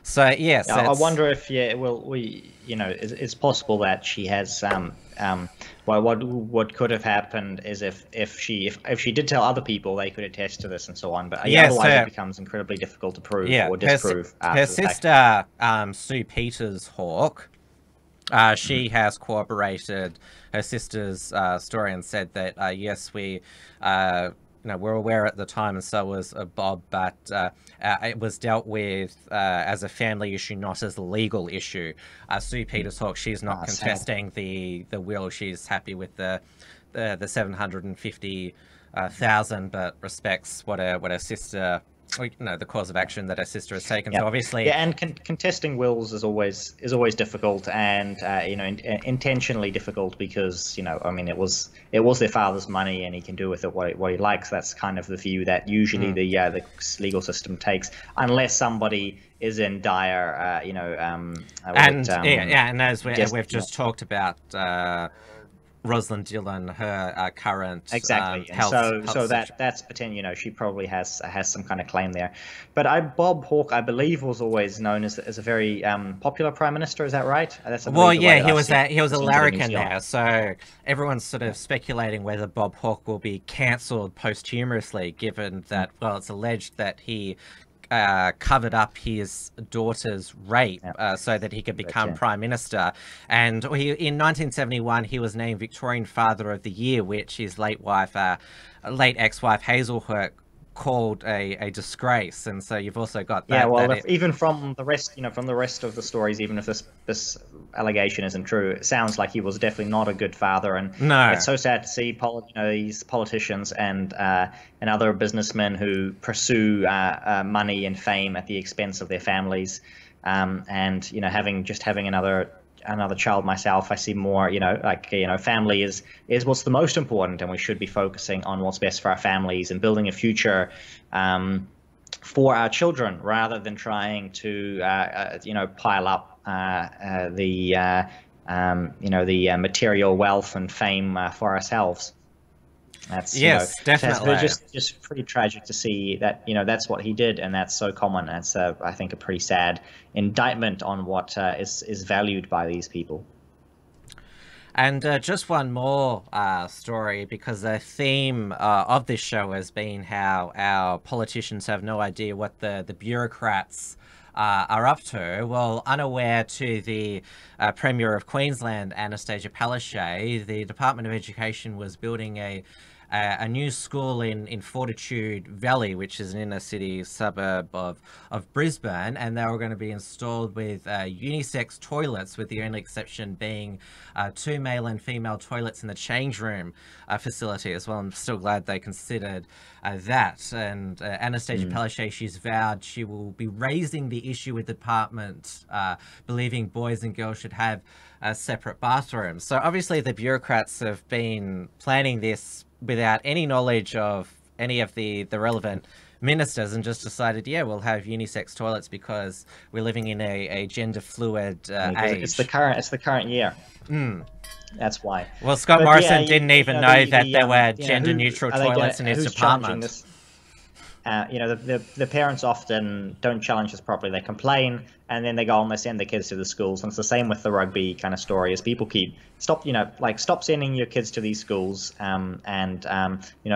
so yes. I wonder if it's possible that she has well, what could have happened is if she did tell other people, they could attest to this and so on. But otherwise it becomes incredibly difficult to prove or disprove. Her sister, Sue Peters Hawke, she has corroborated her sister's story and said that yes, we were aware at the time, and so was Bob, but it was dealt with as a family issue, not as a legal issue. Sue Peters Hawke, she's not contesting the will. She's happy with the $750,000, but respects what her sister, the course of action that her sister has taken. So obviously, and contesting wills is always difficult, and intentionally difficult, because it was their father's money, and he can do with it what he likes. That's kind of the view that usually the legal system takes, unless somebody is in dire, and as we've just talked about. Rosalind Dillon, her current Exactly, and health. so that's potential. You know, she probably has some kind of claim there. But Bob Hawke, I believe, was always known as a very popular prime minister. Is that right? That's, I Well, believe, the way yeah, that he was a seen it in New larrikin Zealand. there, so everyone's sort of speculating whether Bob Hawke will be cancelled posthumously, given that, well, it's alleged that he covered up his daughter's rape so that he could become prime minister. And in 1971, he was named Victorian Father of the Year, which his late ex-wife Hazel Hawke called a disgrace. And so you've also got that. Yeah, well, even from the rest, from the rest of the stories, even if this allegation isn't true, it sounds like he was definitely not a good father. And no, it's so sad to see these politicians and other businessmen who pursue money and fame at the expense of their families. And having another child myself, I see more, family is what's the most important, and we should be focusing on what's best for our families and building a future for our children, rather than trying to pile up the material wealth and fame for ourselves. That's definitely. It's just pretty tragic to see that that's what he did, and that's so common. That's I think a pretty sad indictment on what is valued by these people. And just one more story, because the theme of this show has been how our politicians have no idea what the bureaucrats are up to. Well, unaware to the Premier of Queensland, Anastasia Palaszczuk, the Department of Education was building a new school in Fortitude Valley, which is an inner city suburb of Brisbane, and they were going to be installed with unisex toilets, with the only exception being 2 male and female toilets in the change room facility as well. I'm still glad they considered that. And Anastasia Palaszczuk, she's vowed she will be raising the issue with the department, believing boys and girls should have separate bathrooms. So obviously the bureaucrats have been planning this without any knowledge of any of the relevant ministers, and just decided, yeah, we'll have unisex toilets because we're living in a gender fluid age. It's the current year. That's why. Well, Scott Morrison didn't even know that there were gender neutral toilets in his department. The parents often don't challenge this properly. They complain, and then they go and they send their kids to the schools. And it's the same with the rugby kind of story, as people stop sending your kids to these schools, and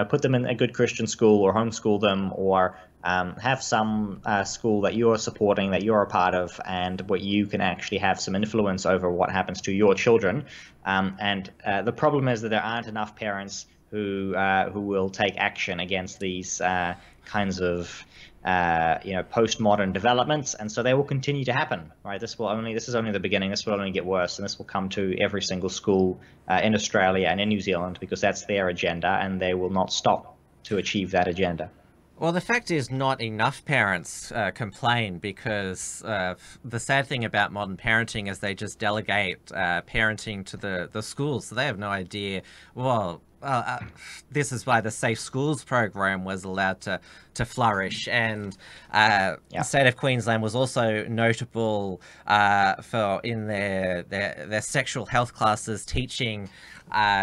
put them in a good Christian school, or homeschool them, or have some school that you're supporting, that you're a part of, and where you can actually have some influence over what happens to your children. The problem is that there aren't enough parents who will take action against these kinds of postmodern developments, and so they will continue to happen. Right? This is only the beginning. This will only get worse, and this will come to every single school in Australia and in New Zealand, because that's their agenda, and they will not stop to achieve that agenda. Well, the fact is, not enough parents complain, because the sad thing about modern parenting is they just delegate parenting to the schools, so they have no idea. Well, this is why the Safe Schools program was allowed to flourish, and the state of Queensland was also notable for in their sexual health classes teaching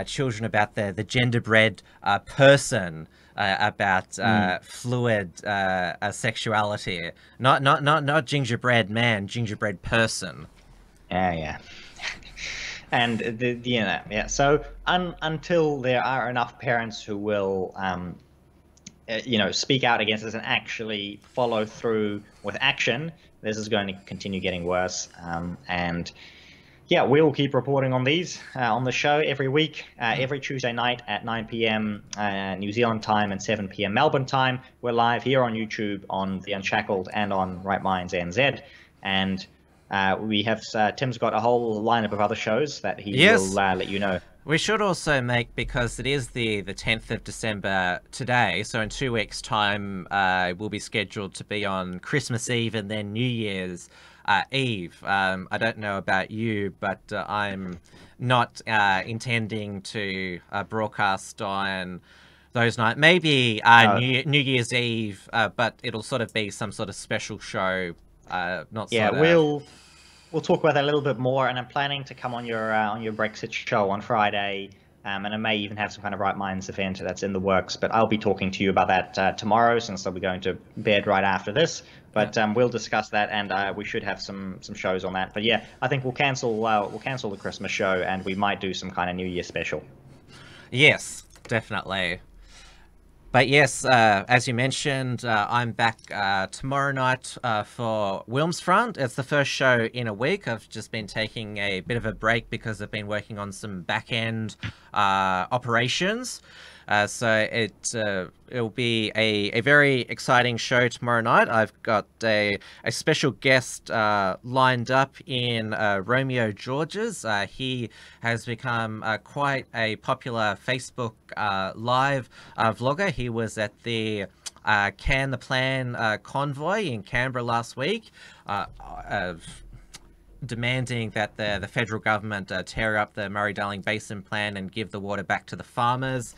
children about the genderbread person. About fluid sexuality, not gingerbread man, gingerbread person. Yeah. And so until there are enough parents who will speak out against this and actually follow through with action, this is going to continue getting worse. We will keep reporting on these on the show every week, every Tuesday night at 9 p.m. New Zealand time and 7 p.m. Melbourne time. We're live here on YouTube, on the Unshackled, and on Right Minds NZ. And we have Tim's got a whole lineup of other shows that he will let you know. We should also make, because it is the 10th of December today, so in 2 weeks' time we'll be scheduled to be on Christmas Eve and then New Year's Eve. I don't know about you, but I'm not intending to broadcast on those nights. Maybe New Year's Eve, but it'll sort of be some sort of special show. We'll talk about that a little bit more, and I'm planning to come on your Brexit show on Friday and it may even have some kind of Right Minds event that's in the works. But I'll be talking to you about that tomorrow, since I'll be going to bed right after this. But we'll discuss that, and we should have some shows on that. But yeah, I think we'll cancel the Christmas show, and we might do some kind of New Year special. Yes, definitely. But yes, as you mentioned, I'm back tomorrow night for Wilms Front. It's the first show in a week. I've just been taking a bit of a break because I've been working on some back-end operations. So it'll be a very exciting show tomorrow night. I've got a special guest lined up in Romeo Georges. He has become quite a popular Facebook live vlogger. He was at the Can the Plan convoy in Canberra last week, demanding that the federal government tear up the Murray-Darling Basin Plan and give the water back to the farmers.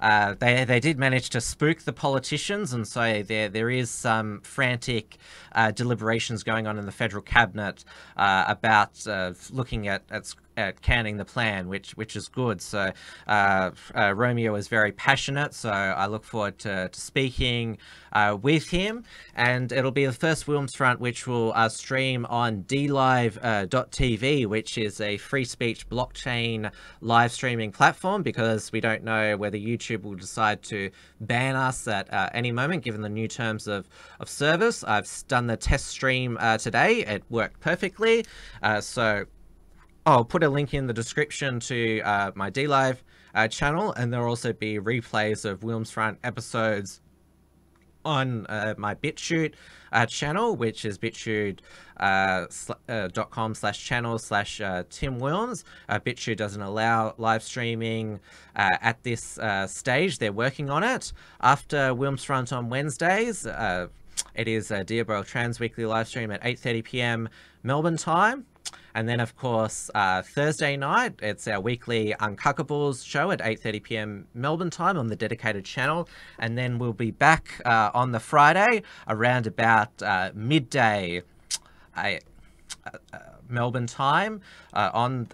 They did manage to spook the politicians, and so there is some frantic deliberations going on in the federal cabinet about looking at canning the plan, which is good. So Romeo is very passionate, so I look forward to speaking with him, and it'll be the first Wilms Front which will stream on DLive.tv, which is a free speech blockchain live streaming platform, because we don't know whether YouTube will decide to ban us at any moment, given the new terms of service. I've done the test stream today. It worked perfectly. So I'll put a link in the description to my DLive channel, and there'll also be replays of Wilms Front episodes on my BitChute channel, which is bitchute.com/channel/Tim Wilms. BitChute doesn't allow live streaming at this stage. They're working on it. After Wilms Front on Wednesdays, it is a Dearborn Trans Weekly live stream at 8:30 p.m. Melbourne time. And then, of course, Thursday night, it's our weekly Uncockables show at 8:30 p.m. Melbourne time on the dedicated channel. And then we'll be back on the Friday around about midday Melbourne time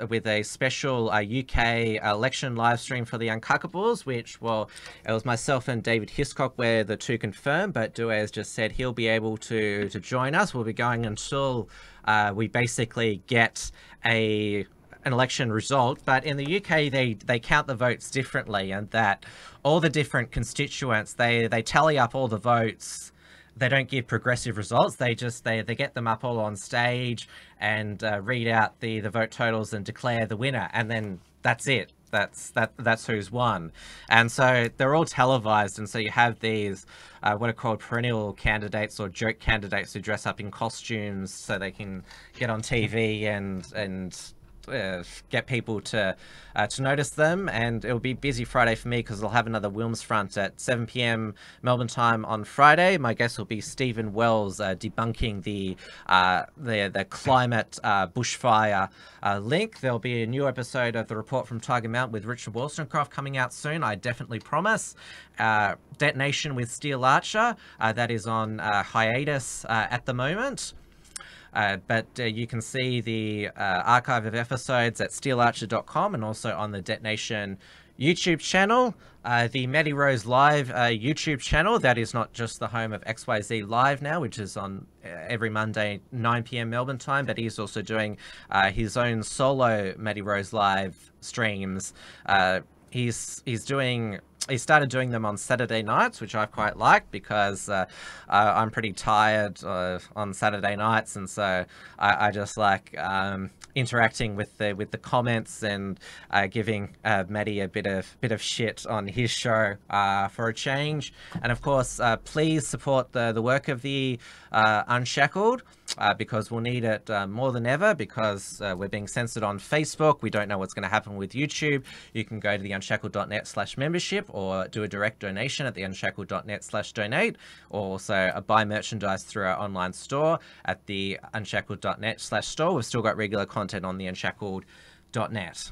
with a special UK election live stream for the Uncockables, which, well, it was myself and David Hiscock were the two confirmed, but Dieuwe has just said he'll be able to join us. We'll be going until we basically get an election result. But in the UK, they count the votes differently, and that all the different constituents, they tally up all the votes. They don't give progressive results. They get them up all on stage and read out the vote totals and declare the winner, and then that's it. That's who's won. And so they're all televised, and so you have these what are called perennial candidates or joke candidates who dress up in costumes so they can get on TV and get people to notice them. And it'll be busy Friday for me because I'll have another Wilms Front at 7 p.m. Melbourne time on Friday. My guest will be Stephen Wells, debunking the climate bushfire link. There'll be a new episode of the Report from Tiger Mount with Richard Wollstonecroft coming out soon, I definitely promise. Detonation with Steel Archer, that is on hiatus at the moment. But you can see the archive of episodes at steelarcher.com and also on the Detonation YouTube channel. The Maddie Rose Live YouTube channel, that is not just the home of XYZ Live now, which is on every Monday, 9 p.m. Melbourne time, but he's also doing his own solo Maddie Rose Live streams. He started doing them on Saturday nights, which I quite like because I'm pretty tired on Saturday nights, and so I just like interacting with the comments and giving Maddie a bit of shit on his show for a change. And of course, please support the work of the Unshackled, because we'll need it more than ever, because we're being censored on Facebook. We don't know what's going to happen with YouTube. You can go to the unshackled.net/membership or do a direct donation at the unshackled.net/donate, or also buy merchandise through our online store at the unshackled.net/store. We've still got regular content on the unshackled.net.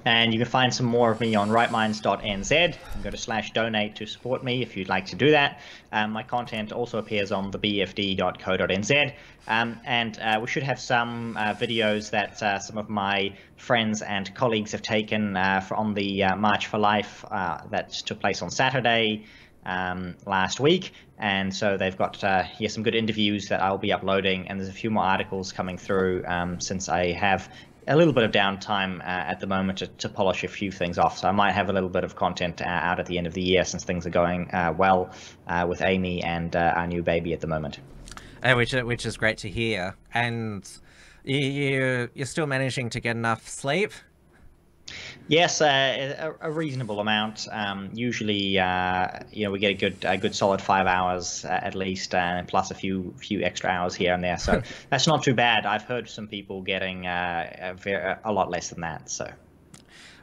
And you can find some more of me on rightminds.nz. You can go to /donate to support me if you'd like to do that. My content also appears on the bfd.co.nz. And we should have some videos that some of my friends and colleagues have taken on the March for Life that took place on Saturday last week. And so they've got some good interviews that I'll be uploading, and there's a few more articles coming through since I have a little bit of downtime at the moment to polish a few things off. So I might have a little bit of content out at the end of the year, since things are going well with Amy and our new baby at the moment. Which is great to hear. And you're still managing to get enough sleep? Yes, a reasonable amount. Usually, we get a good solid 5 hours at least, plus a few extra hours here and there. So that's not too bad. I've heard some people getting a lot less than that. So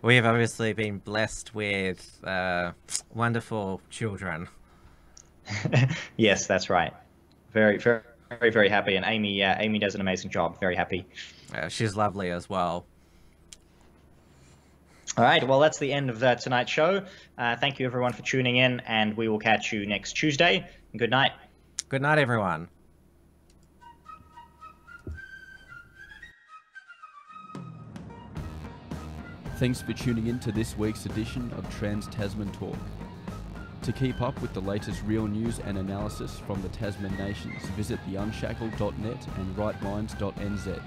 we've obviously been blessed with wonderful children. Yes, that's right. Very, very, very, very happy. And Amy does an amazing job. Very happy. She's lovely as well. All right, well, that's the end of tonight's show. Thank you, everyone, for tuning in, and we will catch you next Tuesday. Good night. Good night, everyone. Thanks for tuning in to this week's edition of Trans Tasman Talk. To keep up with the latest real news and analysis from the Tasman Nations, visit the unshackled.net and rightminds.nz.